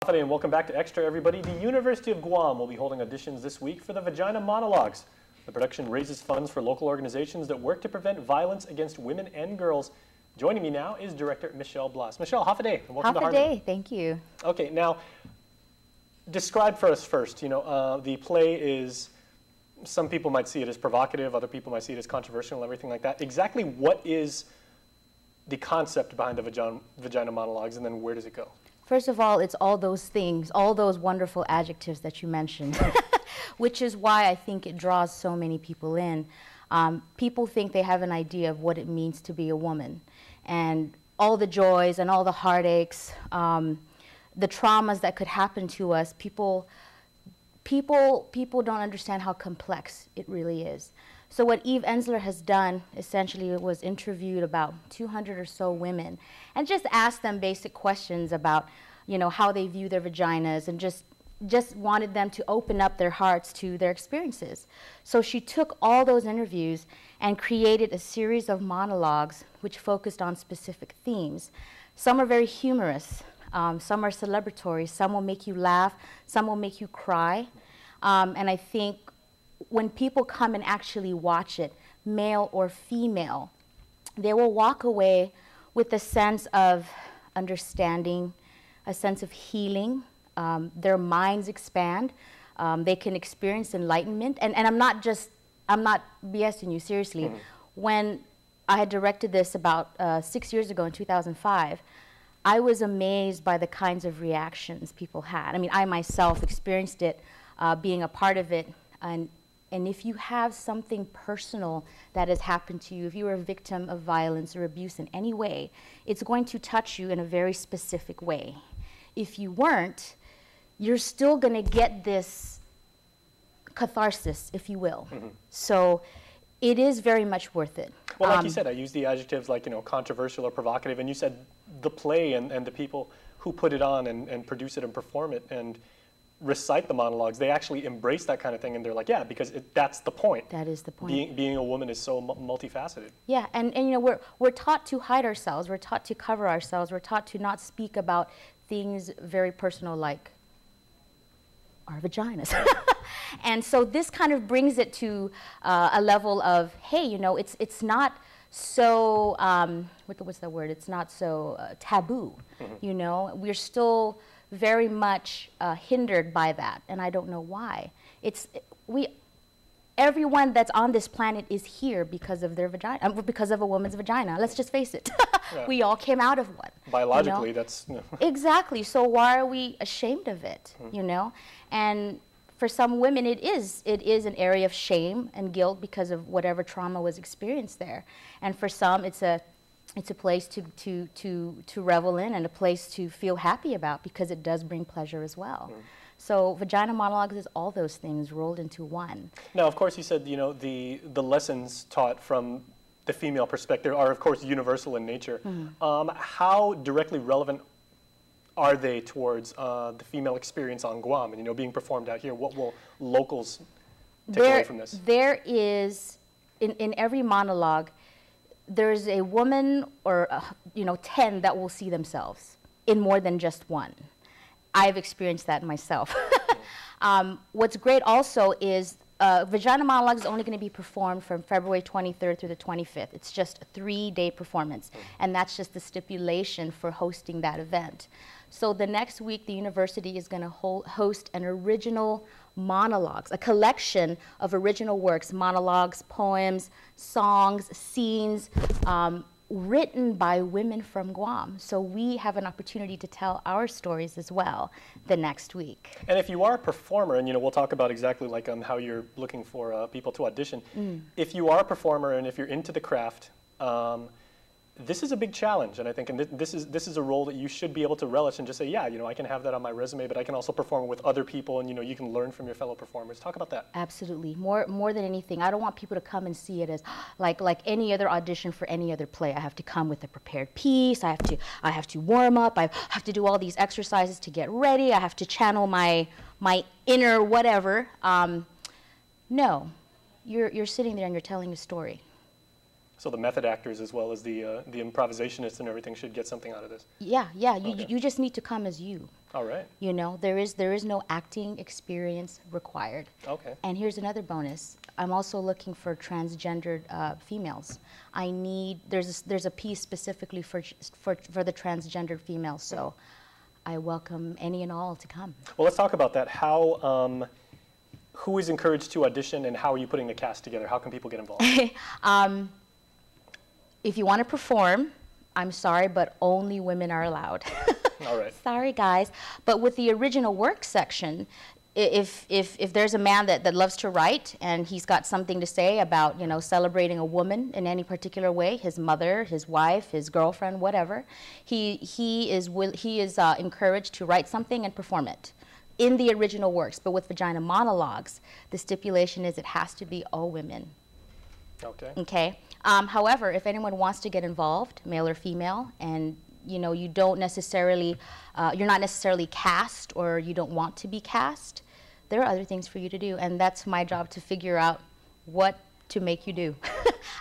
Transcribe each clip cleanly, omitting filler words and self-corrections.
And welcome back to Extra, everybody. The University of Guam will be holding auditions this week for the Vagina Monologues. The production raises funds for local organizations that work to prevent violence against women and girls. Joining me now is director Michelle Blas. Michelle, half a day, and welcome to Harvard. Half a day, thank you. Okay, now, describe for us first, the play is, some people might see it as provocative, other people might see it as controversial and everything like that. Exactly what is the concept behind the Vagina Monologues, and then where does it go? First of all, it's all those things, all those wonderful adjectives that you mentioned, which is why I think it draws so many people in. People think they have an idea of what it means to be a woman, and all the joys and all the heartaches, the traumas that could happen to us. People don't understand how complex it really is. So what Eve Ensler has done, essentially, was interviewed about 200 or so women and just asked them basic questions about, how they view their vaginas, and just wanted them to open up their hearts to their experiences. So she took all those interviews and created a series of monologues which focused on specific themes. Some are very humorous, some are celebratory, some will make you laugh, some will make you cry, and I think when people come and actually watch it, male or female, they will walk away with a sense of understanding, a sense of healing. Their minds expand. They can experience enlightenment. And I'm not BSing you, seriously. Mm-hmm. When I had directed this about 6 years ago in 2005, I was amazed by the kinds of reactions people had. I mean, I myself experienced it, being a part of it. And if you have something personal that has happened to you, if you are a victim of violence or abuse in any way, it's going to touch you in a very specific way. If you weren't, you're still going to get this catharsis, if you will. Mm-hmm. So it is very much worth it. Well, like you said, I used the adjectives like, controversial or provocative, and you said the play and the people who put it on and produce it and perform it and recite the monologues, they actually embrace that kind of thing, and they're like, yeah, because that's the point. That is the point. Being a woman is so multifaceted. Yeah, and we're taught to hide ourselves, we're taught to cover ourselves, we're taught to not speak about things very personal like our vaginas. And so this kind of brings it to a level of, hey, it's not so, what's the word? It's not so taboo, mm-hmm. We're still very much hindered by that, and I don't know why. Everyone that's on this planet is here because of their vagina, because of a woman's vagina. Let's just face it. Yeah. We all came out of one. Biologically, that's... Exactly. So why are we ashamed of it, mm-hmm. And for some women, it is an area of shame and guilt because of whatever trauma was experienced there. And for some, it's a place to revel in, and a place to feel happy about, because it does bring pleasure as well. Mm. So Vagina Monologues is all those things rolled into one. Now, of course, you said, the lessons taught from the female perspective are, of course, universal in nature. Mm-hmm. How directly relevant are they towards the female experience on Guam and, being performed out here? What will locals take away from this? There is, in every monologue, there's a woman or 10 that will see themselves in more than just one. I've experienced that myself. What's great also is Vagina Monologues is only going to be performed from February 23rd through the 25th. It's just a 3-day performance, and that's just the stipulation for hosting that event. So the next week, the university is going to host an original monologues, a collection of original works, monologues, poems, songs, scenes, written by women from Guam. So we have an opportunity to tell our stories as well the next week. And if you are a performer, and we'll talk about exactly like how you're looking for people to audition. If you are a performer and if you're into the craft, this is a big challenge, and I think this is a role that you should be able to relish and just say, yeah, I can have that on my resume, but I can also perform with other people, and you can learn from your fellow performers. Talk about that. Absolutely, more than anything, I don't want people to come and see it as like any other audition for any other play. I have to come with a prepared piece. I have to warm up. I have to do all these exercises to get ready. I have to channel my inner whatever. No, you're sitting there and you're telling a story. So the method actors as well as the improvisationists and everything should get something out of this. Yeah, yeah. Okay. You just need to come as you. All right. You know, there is no acting experience required. Okay. And here's another bonus. I'm also looking for transgendered females. There's a piece specifically for the transgendered females. So I welcome any and all to come. Well, let's talk about that. How, who is encouraged to audition, and how are you putting the cast together? How can people get involved? If you want to perform, I'm sorry, but only women are allowed. All right. Sorry, guys. But with the original work section, if there's a man that loves to write and he's got something to say about, you know, celebrating a woman in any particular way, his mother, his wife, his girlfriend, whatever, he is encouraged to write something and perform it in the original works. But with Vagina Monologues, the stipulation is it has to be all women. Okay. Okay. However, if anyone wants to get involved, male or female, and you know you don't necessarily, you're not necessarily cast or you don't want to be cast, there are other things for you to do, and that's my job to figure out what to make you do.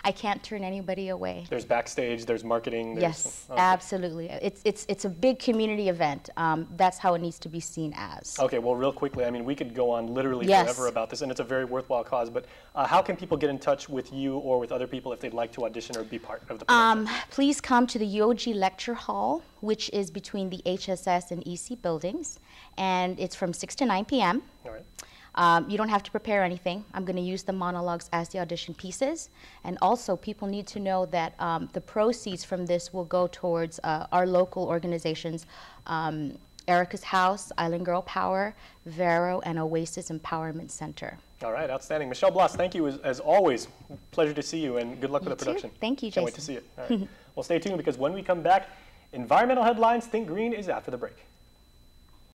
I can't turn anybody away. There's backstage, there's marketing. Yes, okay. Absolutely. It's a big community event. That's how it needs to be seen as. Okay, well, real quickly, I mean, we could go on literally forever about this, and it's a very worthwhile cause, but how can people get in touch with you or with other people if they'd like to audition or be part of the production? Please come to the UOG Lecture Hall, which is between the HSS and EC buildings, and it's from 6 to 9 p.m. All right. You don't have to prepare anything. I'm going to use the monologues as the audition pieces. And also, people need to know that the proceeds from this will go towards our local organizations, Erica's House, Island Girl Power, Vero, and Oasis Empowerment Center. All right, outstanding. Michelle Blas, thank you as always. Pleasure to see you, and good luck with the production. Thank you, Jason. Can't wait to see it. All right. Well, stay tuned, because when we come back, Environmental Headlines, Think Green is after the break.